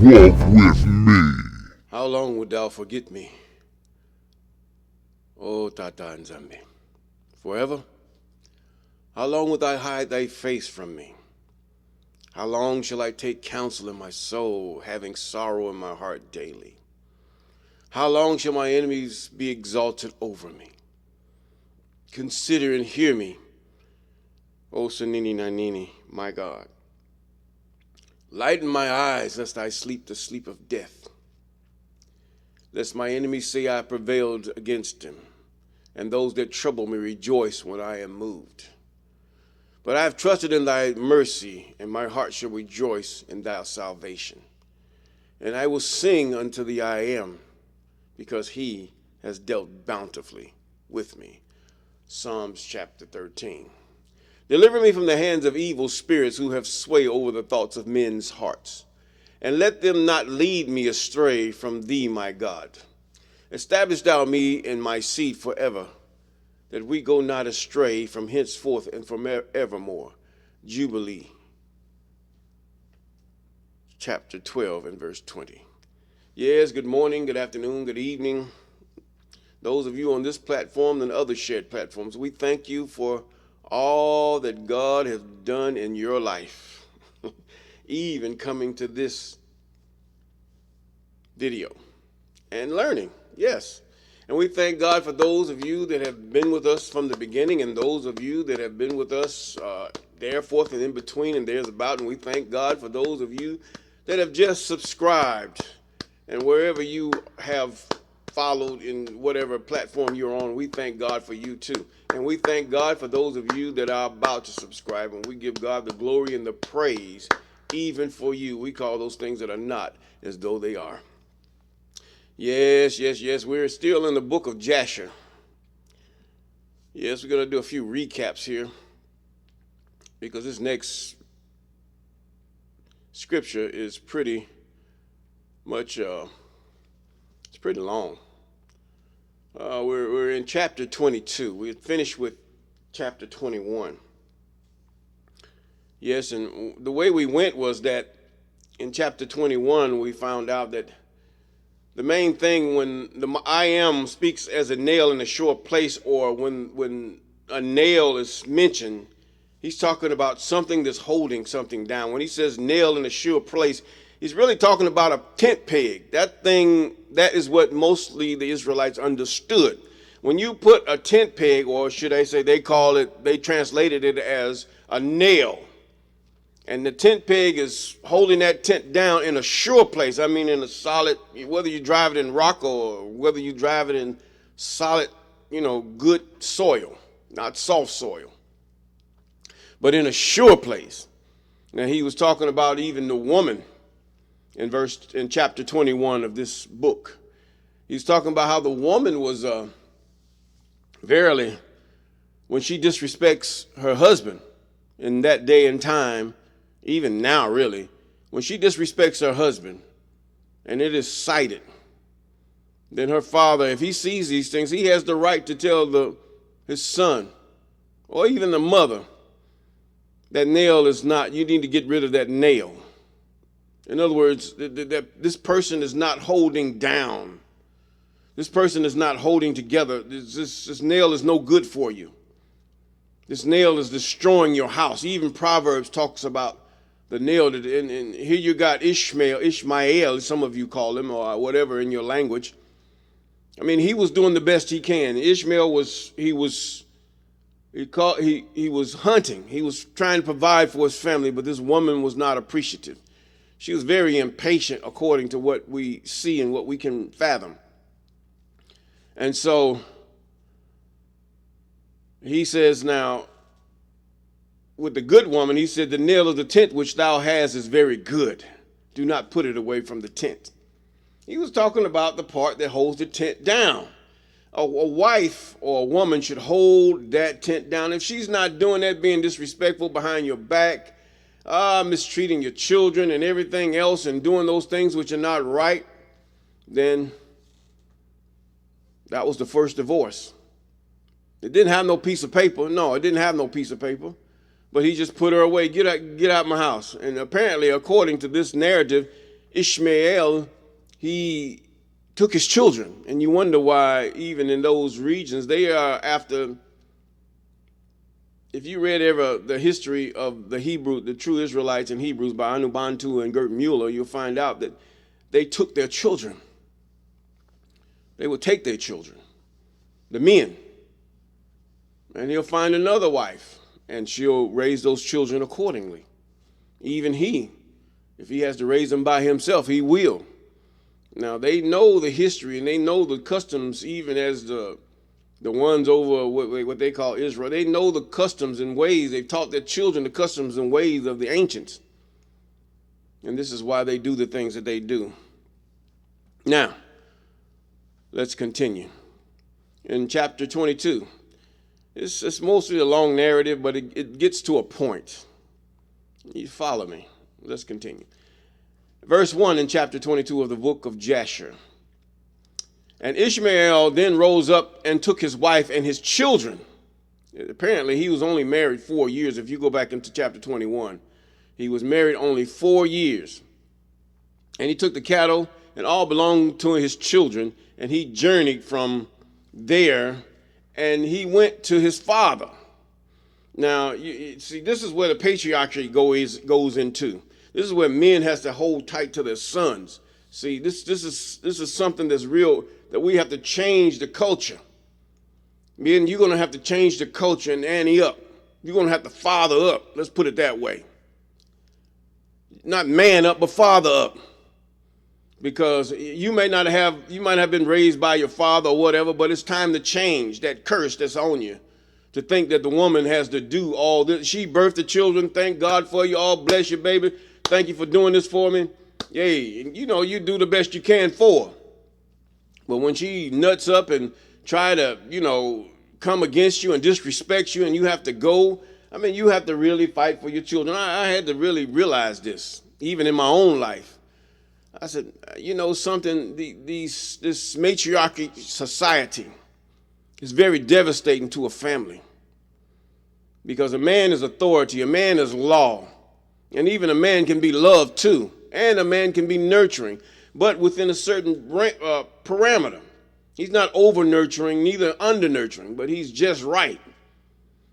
Walk with me. How long wilt thou forget me, O Tata Nzambe? Forever? How long wilt thou hide thy face from me? How long shall I take counsel in my soul, having sorrow in my heart daily? How long shall my enemies be exalted over me? Consider and hear me, O Sanini Nanini, my God. Lighten my eyes, lest I sleep the sleep of death. Lest my enemies say I prevailed against them, and those that trouble me rejoice when I am moved. But I have trusted in thy mercy, and my heart shall rejoice in thy salvation. And I will sing unto the I am, because he has dealt bountifully with me. Psalms chapter 13. Deliver me from the hands of evil spirits who have sway over the thoughts of men's hearts. And let them not lead me astray from thee, my God. Establish thou me in my seed forever, that we go not astray from henceforth and from evermore. Jubilee, chapter 12 and verse 20. Yes, good morning, good afternoon, good evening. Those of you on this platform and other shared platforms, we thank you for all that God has done in your life, even coming to this video and learning, yes. And we thank God for those of you that have been with us from the beginning and those of you that have been with us there, forth, and in between, and there's about. And we thank God for those of you that have just subscribed. And wherever you have followed in whatever platform you're on, we thank God for you too. And we thank God for those of you that are about to subscribe. And we give God the glory and the praise even for you. We call those things that are not as though they are. Yes, yes, yes. We're still in the book of Jasher. Yes, we're going to do a few recaps here because this next scripture is pretty much, it's pretty long. We're in chapter 22. We finished with chapter 21. Yes, and the way we went was that in chapter 21, we found out that the main thing when the I am speaks as a nail in a sure place, or when a nail is mentioned, he's talking about something that's holding something down. When he says nail in a sure place, he's really talking about a tent peg. That thing, that is what mostly the Israelites understood. When you put a tent peg, or should I say they translated it as a nail. And the tent peg is holding that tent down in a sure place. I mean, in a solid, whether you drive it in rock or whether you drive it in solid, good soil, not soft soil, but in a sure place. Now, he was talking about even the woman in chapter 21 of this book. He's talking about how the woman was verily, when she disrespects her husband in that day and time, even now really, when she disrespects her husband and it is cited, then her father, if he sees these things, he has the right to tell his son or even the mother, that nail is not, you need to get rid of that nail. In other words, this person is not holding down. This person is not holding together. This nail is no good for you. This nail is destroying your house. Even Proverbs talks about the nail. And here you got Ishmael, some of you call him, or whatever in your language. I mean, he was doing the best he can. Ishmael was hunting. He was trying to provide for his family, but this woman was not appreciative. She was very impatient, according to what we see and what we can fathom. And so he says now, with the good woman, he said, the nail of the tent which thou hast is very good. Do not put it away from the tent. He was talking about the part that holds the tent down. A wife or a woman should hold that tent down. If she's not doing that, being disrespectful behind your back, mistreating your children and everything else and doing those things which are not right, then that was the first divorce. It didn't have no piece of paper. No, it didn't have no piece of paper. But he just put her away. Get out my house. And apparently, according to this narrative, Ishmael, he took his children. And you wonder why even in those regions, they are after, if you read ever the history of the true Israelites and Hebrews by Anu Bantu and Gert Mueller, you'll find out that they took their children. They would take their children, the men, and he'll find another wife, and she'll raise those children accordingly. Even he, if he has to raise them by himself, he will. Now, they know the history and they know the customs, even as the ones over what they call Israel. They know the customs and ways. They've taught their children the customs and ways of the ancients. And this is why they do the things that they do. Now, let's continue. In chapter 22, it's mostly a long narrative, but it gets to a point. You follow me. Let's continue. Verse 1 in chapter 22 of the book of Jasher. And Ishmael then rose up and took his wife and his children. Apparently, he was only married 4 years. If you go back into chapter 21, he was married only 4 years. And he took the cattle and all belonged to his children, and he journeyed from there, and he went to his father. Now, you see, this is where the patriarchy goes into. This is where men has to hold tight to their sons. See, this is something that's real, that we have to change the culture. Men, you're going to have to change the culture and ante up. You're going to have to father up. Let's put it that way. Not man up, but father up. Because you might have been raised by your father or whatever, but it's time to change that curse that's on you. To think that the woman has to do all this. She birthed the children. Thank God for you. All bless you, baby. Thank you for doing this for me. Yay. And you do the best you can for her. But when she nuts up and try to, come against you and disrespect you and you have to go, you have to really fight for your children. I had to really realize this, even in my own life. I said, something, this matriarchic society is very devastating to a family. Because a man is authority, a man is law, and even a man can be loved too, and a man can be nurturing, but within a certain parameter. He's not over-nurturing, neither under-nurturing, but he's just right.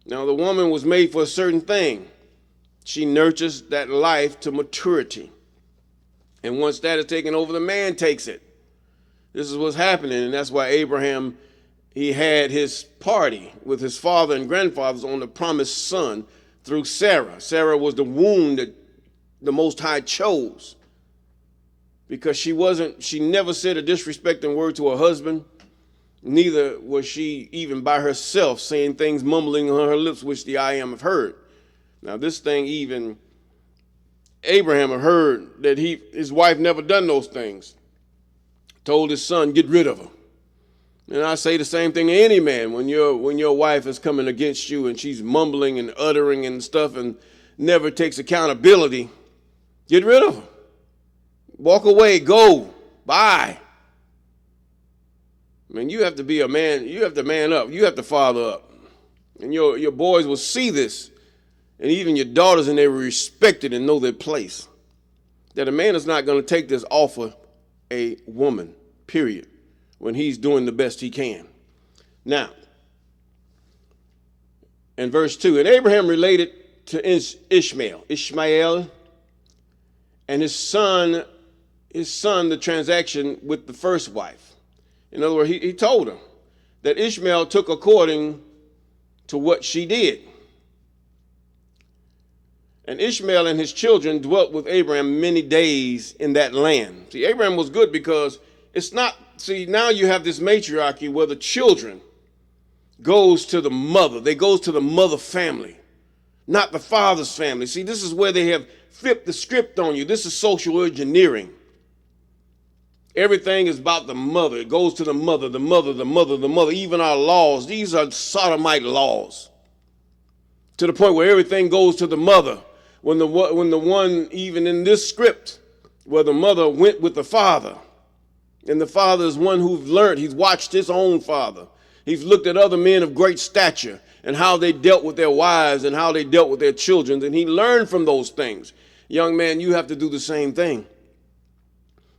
Now, the woman was made for a certain thing. She nurtures that life to maturity. And once that is taken over, the man takes it. This is what's happening, and that's why Abraham, he had his party with his father and grandfathers on the promised son through Sarah. Sarah was the womb that the Most High chose, because she never said a disrespecting word to her husband. Neither was she even by herself saying things mumbling on her lips, which the I am have heard. Now this thing, even Abraham had heard that his wife never done those things. Told his son, get rid of her. And I say the same thing to any man. When your wife is coming against you and she's mumbling and uttering and stuff and never takes accountability, get rid of her. Walk away, go, bye. You have to be a man. You have to man up. You have to father up. And your boys will see this. And even your daughters, and they will respect it and know their place. That a man is not going to take this off of a woman, period, when he's doing the best he can. Now, in verse 2, and Abraham related to Ishmael, and his son, the transaction with the first wife. In other words, he told her that Ishmael took according to what she did. And Ishmael and his children dwelt with Abraham many days in that land. See, Abraham was good because now you have this matriarchy where the children goes to the mother. They goes to the mother family, not the father's family. See, this is where they have flipped the script on you. This is social engineering. Everything is about the mother. It goes to the mother, the mother, the mother, the mother. Even our laws, these are sodomite laws. To the point where everything goes to the mother. When the one, even in this script, where the mother went with the father, and the father is one who's learned, he's watched his own father. He's looked at other men of great stature and how they dealt with their wives and how they dealt with their children, and he learned from those things. Young man, you have to do the same thing.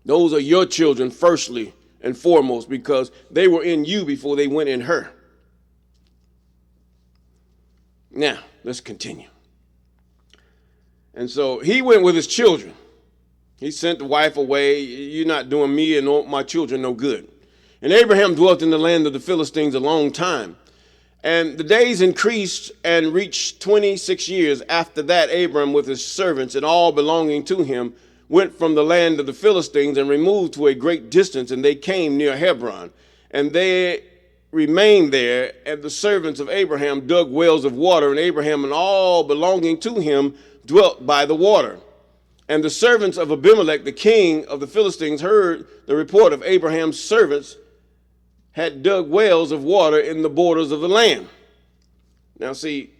Those are your children firstly and foremost, because they were in you before they went in her. Now, let's continue. And so he went with his children. He sent the wife away. You're not doing me and my children no good. And Abraham dwelt in the land of the Philistines a long time. And the days increased and reached 26 years. After that, Abram with his servants and all belonging to him went from the land of the Philistines and removed to a great distance, and they came near Hebron. And they remained there, and the servants of Abraham dug wells of water, and Abraham and all belonging to him dwelt by the water. And the servants of Abimelech, the king of the Philistines, heard the report of Abraham's servants had dug wells of water in the borders of the land. Now see,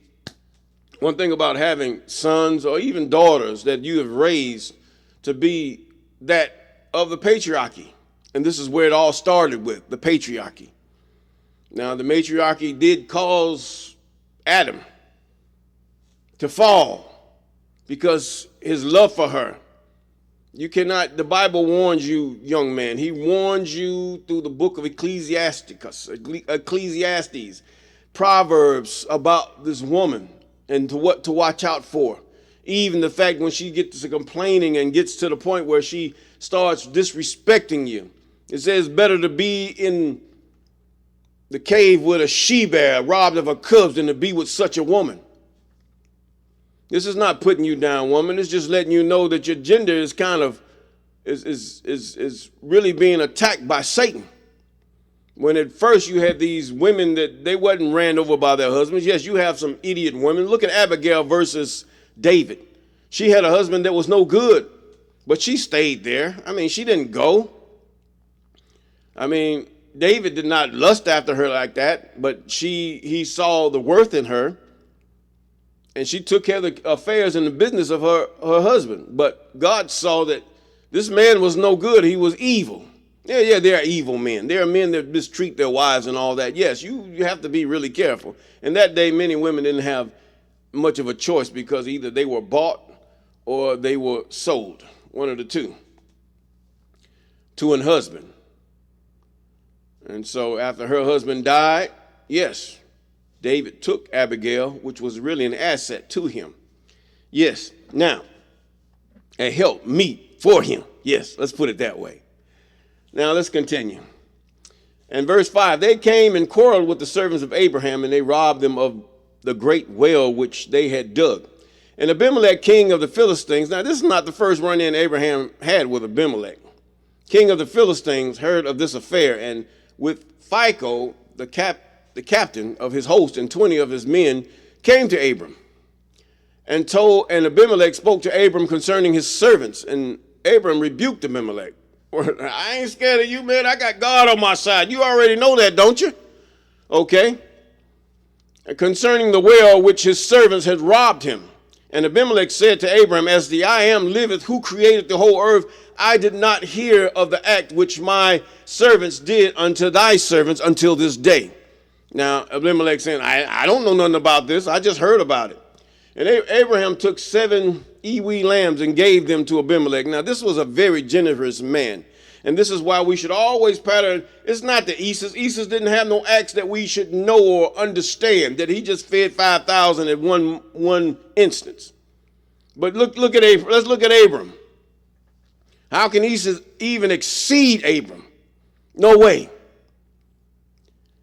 one thing about having sons or even daughters that you have raised to be that of the patriarchy, and this is where it all started with, the patriarchy. Now the matriarchy did cause Adam to fall because his love for her. You cannot, the Bible warns you, young man. He warns you through the book of Ecclesiastes, Proverbs, about this woman and to what to watch out for. Even the fact when she gets to complaining and gets to the point where she starts disrespecting you. It says better to be in the cave with a she-bear robbed of her cubs than to be with such a woman. This is not putting you down, woman. It's just letting you know that your gender is kind of is really being attacked by Satan. When at first you had these women that they wasn't ran over by their husbands. Yes, you have some idiot women. Look at Abigail versus David. She had a husband that was no good, but she stayed there. I mean, she didn't go. I mean, David did not lust after her like that, but he saw the worth in her. And she took care of the affairs and the business of her husband. But God saw that this man was no good. He was evil. Yeah, there are evil men. There are men that mistreat their wives and all that. Yes, you have to be really careful. And that day, many women didn't have much of a choice because either they were bought or they were sold. One of the two. To an husband. And so after her husband died, yes, David took Abigail, which was really an asset to him. Yes, now, a help meet for him. Yes, let's put it that way. Now let's continue. And verse 5, they came and quarreled with the servants of Abraham, and they robbed them of the great well which they had dug. And Abimelech, king of the Philistines, now this is not the first run-in Abraham had with Abimelech. King of the Philistines heard of this affair, and with Phicol, the captain of his host, and 20 of his men came to Abram and Abimelech spoke to Abram concerning his servants, and Abram rebuked Abimelech. I ain't scared of you, man. I got God on my side. You already know that, don't you? Okay. And concerning the well which his servants had robbed him. And Abimelech said to Abram, as the I am liveth, who created the whole earth, I did not hear of the act which my servants did unto thy servants until this day. Now, Abimelech saying, I don't know nothing about this. I just heard about it. And Abraham took 7 ewe lambs and gave them to Abimelech. Now, this was a very generous man. And this is why we should always pattern. It's not the Esau. Esau didn't have no acts that we should know or understand, that he just fed 5,000 at one instance. But let's look at Abram. How can Esau even exceed Abram? No way.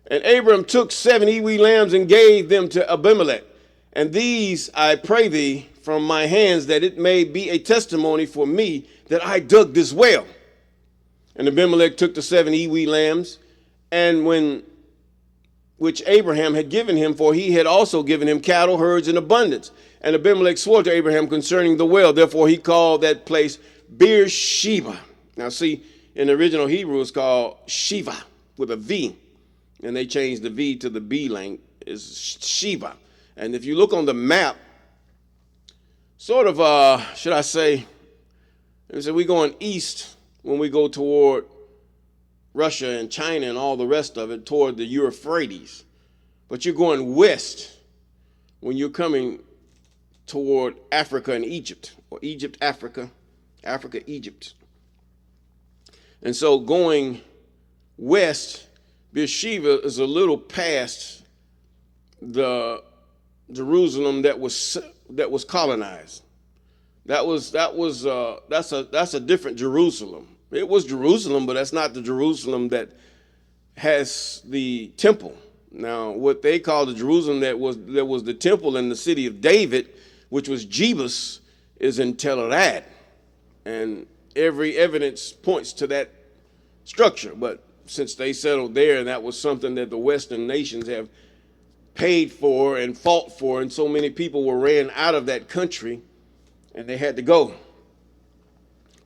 And Abram took 7 ewe lambs and gave them to Abimelech. And these I pray thee from my hands, that it may be a testimony for me that I dug this well. And Abimelech took the 7 ewe lambs, and which Abraham had given him, for he had also given him cattle, herds in abundance. And Abimelech swore to Abraham concerning the well. Therefore he called that place Beersheba. Now see, in the original Hebrew it's called Shiva with a V. And they changed the V to the B length, is Sheba. And if you look on the map, sort of, should I say, we're going east when we go toward Russia and China and all the rest of it, toward the Euphrates. But you're going west when you're coming toward Africa and Egypt, or Egypt, Africa, Africa, Egypt. And so going west, Beersheba is a little past the Jerusalem that was colonized. That's a different Jerusalem. It was Jerusalem, but that's not the Jerusalem that has the temple. Now, what they call the Jerusalem that was the temple in the city of David, which was Jebus, is in Tel Arad, and every evidence points to that structure. But since they settled there, and that was something that the Western nations have paid for and fought for, and so many people were ran out of that country, and they had to go.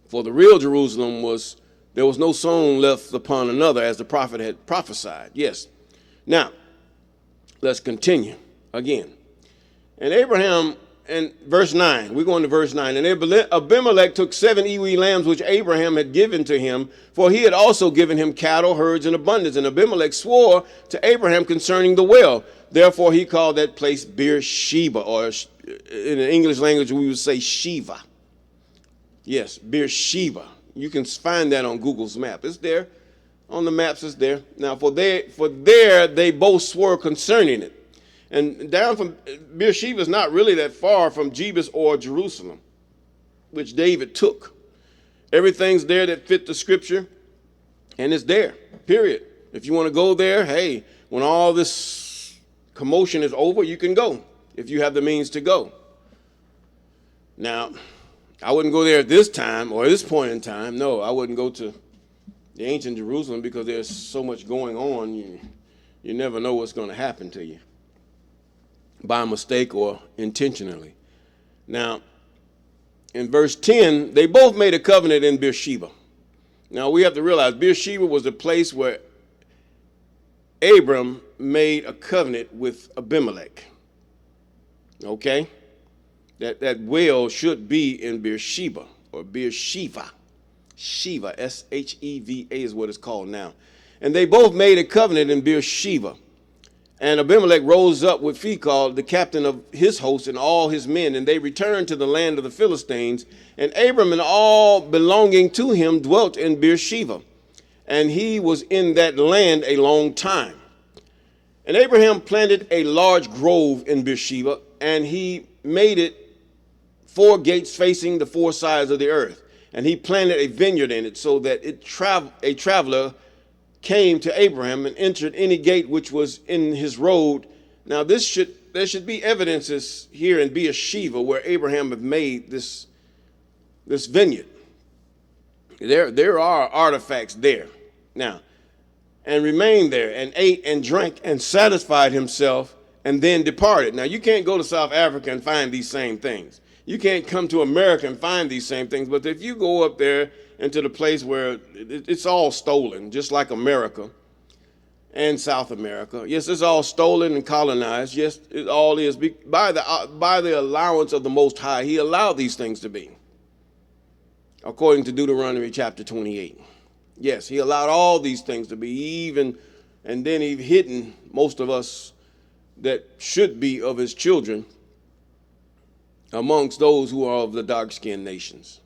For the real Jerusalem there was no stone left upon another, as the prophet had prophesied. Yes. Now, let's continue again. And Abraham, and verse 9, we're going to verse 9. And Abimelech took 7 ewe lambs which Abraham had given to him, for he had also given him cattle, herds, in abundance. And Abimelech swore to Abraham concerning the well. Therefore he called that place Beersheba, or in the English language we would say Shiva. Yes, Beersheba. You can find that on Google's map. It's there. On the maps, it's there. Now, for there they both swore concerning it. And down from Beersheba is not really that far from Jebus or Jerusalem, which David took. Everything's there that fit the scripture, and it's there, period. If you want to go there, hey, when all this commotion is over, you can go, if you have the means to go. Now, I wouldn't go there at this time, or at this point in time. No, I wouldn't go to the ancient Jerusalem, because there's so much going on. You never know what's going to happen to you, by mistake or intentionally. Now, in verse 10, they both made a covenant in Beersheba. Now, we have to realize Beersheba was the place where Abram made a covenant with Abimelech. Okay? That well should be in Beersheba, or Beersheba. Sheva, S-H-E-V-A is what it's called now. And they both made a covenant in Beersheba. And Abimelech rose up with Phicol, the captain of his host, and all his men, and they returned to the land of the Philistines. And Abram and all belonging to him dwelt in Beersheba, and he was in that land a long time. And Abraham planted a large grove in Beersheba, and he made it 4 gates facing the 4 sides of the earth. And he planted a vineyard in it, so that a traveler came to Abraham and entered any gate which was in his road. Now there should be evidences here in Beersheba where Abraham had made this vineyard. There are artifacts there. Now, and remained there and ate and drank and satisfied himself and then departed. Now, you can't go to South Africa and find these same things. You can't come to America and find these same things. But if you go up there into the place where it's all stolen, just like America and South America. Yes, it's all stolen and colonized. Yes, it all is. By the allowance of the Most High, he allowed these things to be, according to Deuteronomy chapter 28. Yes, he allowed all these things to be, and then he hidden most of us that should be of his children amongst those who are of the dark-skinned nations,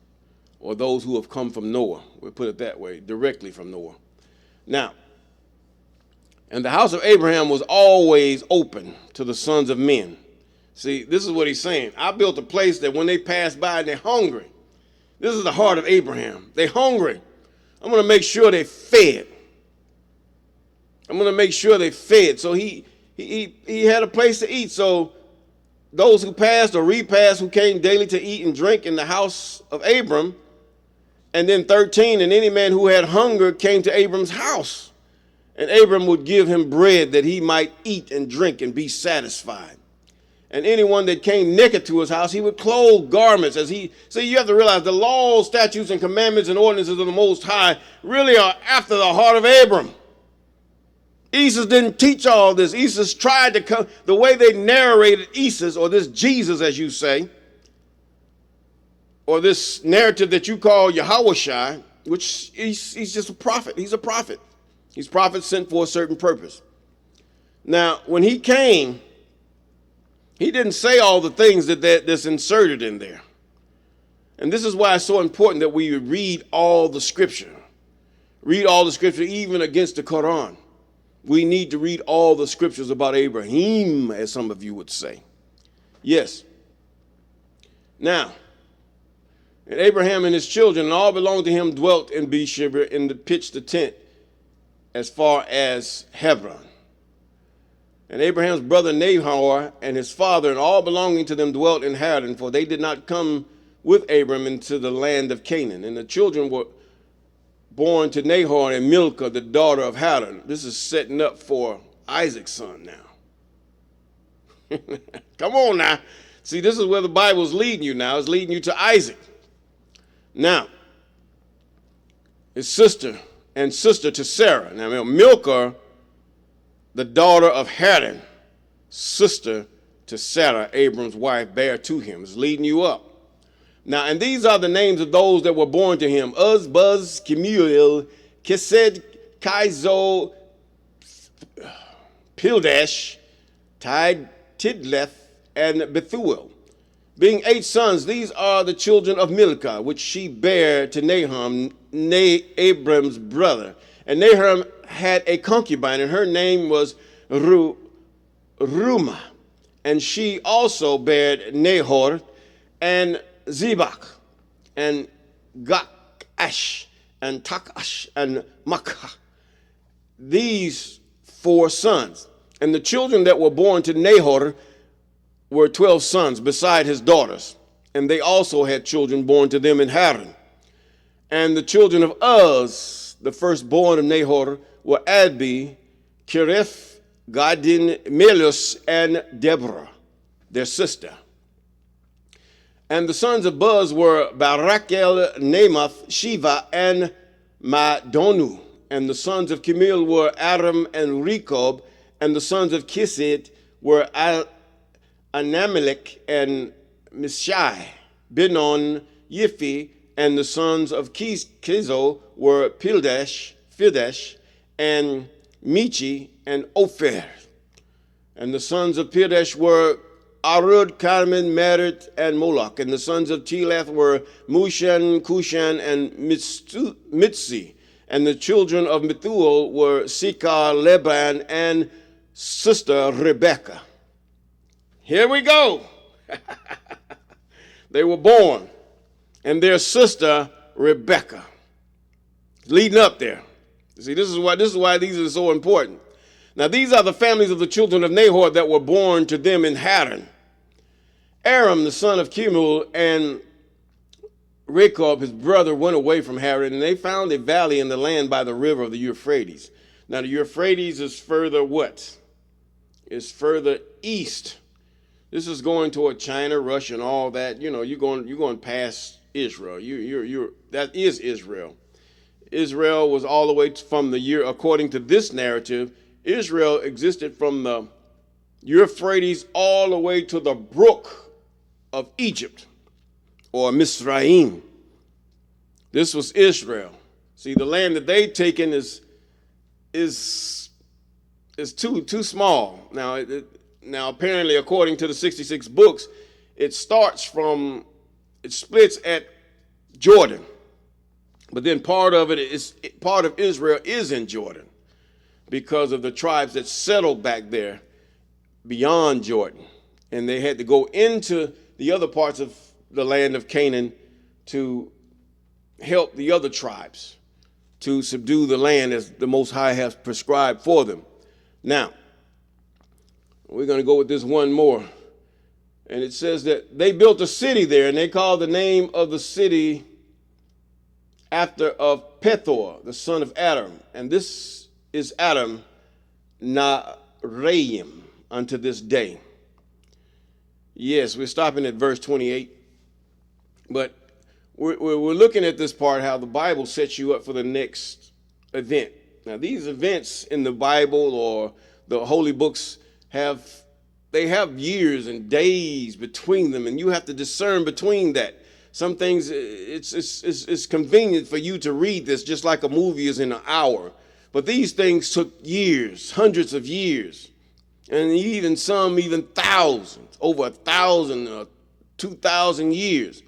or those who have come from Noah. We'll put it that way, directly from Noah. Now, and the house of Abraham was always open to the sons of men. See, this is what he's saying. I built a place that when they pass by and they're hungry, this is the heart of Abraham. They're hungry. I'm going to make sure they're fed. I'm going to make sure they're fed. So he had a place to eat. So those who passed or repassed, who came daily to eat and drink in the house of Abram. And then 13, and any man who had hunger came to Abram's house. And Abram would give him bread that he might eat and drink and be satisfied. And anyone that came naked to his house, he would clothe garments so you have to realize the laws, statutes, and commandments and ordinances of the Most High really are after the heart of Abram. Esau didn't teach all this. Esau tried to come, the way they narrated Esau, or this Jesus, as you say, or this narrative that you call Yahushua, which he's just a prophet. He's a prophet. He's a prophet sent for a certain purpose. Now, when he came, he didn't say all the things that's inserted in there. And this is why it's so important that we read all the scripture. Read all the scripture, even against the Quran. We need to read all the scriptures about Abraham, as some of you would say. Yes. Now, and Abraham and his children and all belonging to him dwelt in Beersheba and pitched the tent as far as Hebron. And Abraham's brother Nahor and his father and all belonging to them dwelt in Haran, for they did not come with Abram into the land of Canaan. And the children were born to Nahor and Milcah, the daughter of Haran. This is setting up for Isaac's son now. Come on now. See, this is where the Bible's leading you now. It's leading you to Isaac. Now, his sister and sister to Sarah. Now, Milcah, the daughter of Haran, sister to Sarah, Abram's wife, bare to him. It's leading you up. Now, and these are the names of those that were born to him: Uz, Buz, Kemuel, Kesed, Kaizo, Pildash, Tidleth, and Bethuel. Being 8 sons, these are the children of Milcah, which she bare to Nahum, Abram's brother. And Nahum had a concubine, and her name was Rumah. And she also bare Nahor, and Zebach, and Gakash, and Takash, and Makkah. These 4 sons. And the children that were born to Nahor were 12 sons beside his daughters. And they also had children born to them in Haran. And the children of Uz, the firstborn of Nahor, were Adbi, Kirith, Gadin, Melus, and Deborah, their sister. And the sons of Buz were Barakel, Namath, Shiva, and Madonu. And the sons of Kemuel were Aram and Rekob. And the sons of Kisid were Anamelech and Mishai, Benon, Yiphi. And the sons of Kizo were Pildash, and Michi, and Ophir. And the sons of Pildash were Arud, Carmen, Merit, and Moloch. And the sons of Telath were Mushan, Kushan, and Mitzi. And the children of Methuel were Sikar, Leban, and sister Rebekah. Here we go. They were born. And their sister Rebekah. Leading up there. See, this is why these are so important. Now, these are the families of the children of Nahor that were born to them in Haran. Aram, the son of Kemuel, and Rekob, his brother, went away from Haran, and they found a valley in the land by the river of the Euphrates. Now, the Euphrates is further what? It's further east. This is going toward China, Russia, and all that. You know, you're going past Israel. That is Israel. Israel was all the way from the year, according to this narrative, Israel existed from the Euphrates all the way to the brook of Egypt, or Misraim. This was Israel. See, the land that they've taken is too small. Now, apparently, according to the 66 books, it splits at Jordan, but then part of Israel is in Jordan, because of the tribes that settled back there beyond Jordan. And they had to go into the other parts of the land of Canaan to help the other tribes to subdue the land as the Most High has prescribed for them. Now, we're going to go with this one more. And it says that they built a city there, and they called the name of the city after of Pethor, the son of Adam. And this is Adam Naharaim unto this day. Yes, we're stopping at verse 28. But we're looking at this part, how the Bible sets you up for the next event. Now, these events in the Bible or the holy books have years and days between them, and you have to discern between that. Some things, it's convenient for you to read this just like a movie is in an hour. But these things took years, hundreds of years, and even thousands, over 1,000 or 2,000 years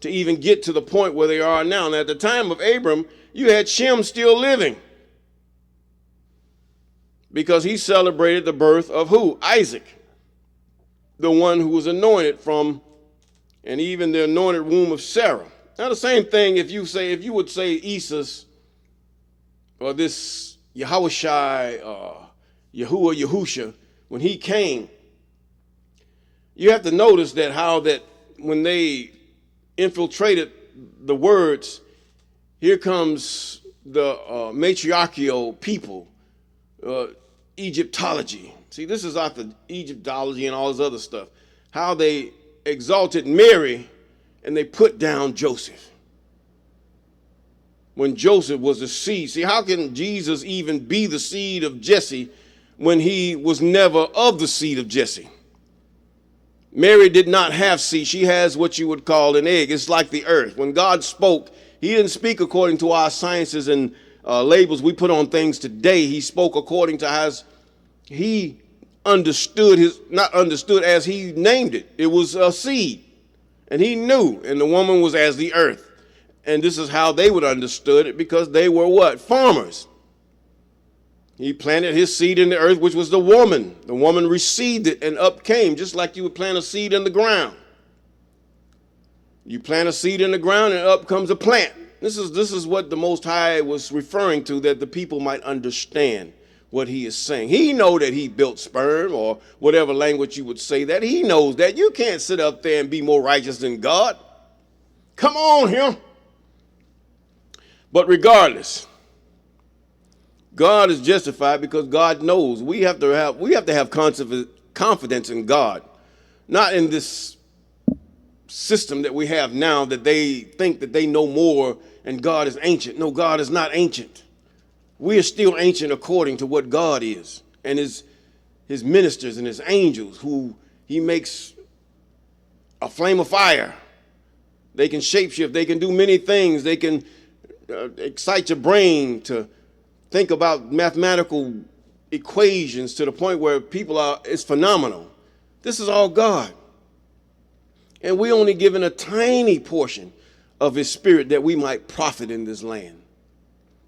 to even get to the point where they are now. And at the time of Abram, you had Shem still living, because he celebrated the birth of who? Isaac, the one who was anointed from, and even the anointed womb of Sarah. Now the same thing if you would say Esau's, or this Yahushai, Yahusha, when he came, you have to notice that how that when they infiltrated the words, here comes the matriarchal people, Egyptology. See, this is after Egyptology and all this other stuff. How they exalted Mary and they put down Joseph, when Joseph was the seed. See, how can Jesus even be the seed of Jesse when he was never of the seed of Jesse? Mary did not have seed. She has what you would call an egg. It's like the earth. When God spoke, he didn't speak according to our sciences and labels we put on things today. He spoke according to as he understood not understood as he named it. It was a seed. And he knew. And the woman was as the earth. And this is how they would understood it, because they were what? Farmers. He planted his seed in the earth, which was the woman. The woman received it and up came, just like you would plant a seed in the ground. You plant a seed in the ground and up comes a plant. This is what the Most High was referring to, that the people might understand what he is saying. He know that he built sperm, or whatever language you would say that. He knows that. You can't sit up there and be more righteous than God. Come on here. But regardless, God is justified because God knows. We have to have confidence in God, not in this system that we have now that they think that they know more and God is ancient. No, God is not ancient. We are still ancient according to what God is, and his ministers and his angels, who he makes a flame of fire. They can shapeshift. They can do many things. They can excite your brain to think about mathematical equations to the point where it's phenomenal. This is all God. And we only given a tiny portion of his spirit that we might profit in this land.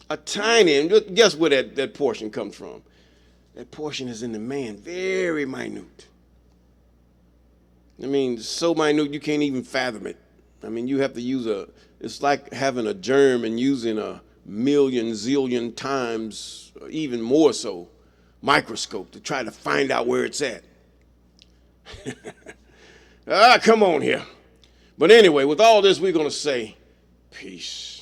A tiny, and guess where that portion comes from? That portion is in the man, very minute. I mean, so minute you can't even fathom it. I mean, you have to use it's like having a germ and using a million, zillion times, even more so, microscope to try to find out where it's at. Come on here. But anyway, with all this, we're going to say peace.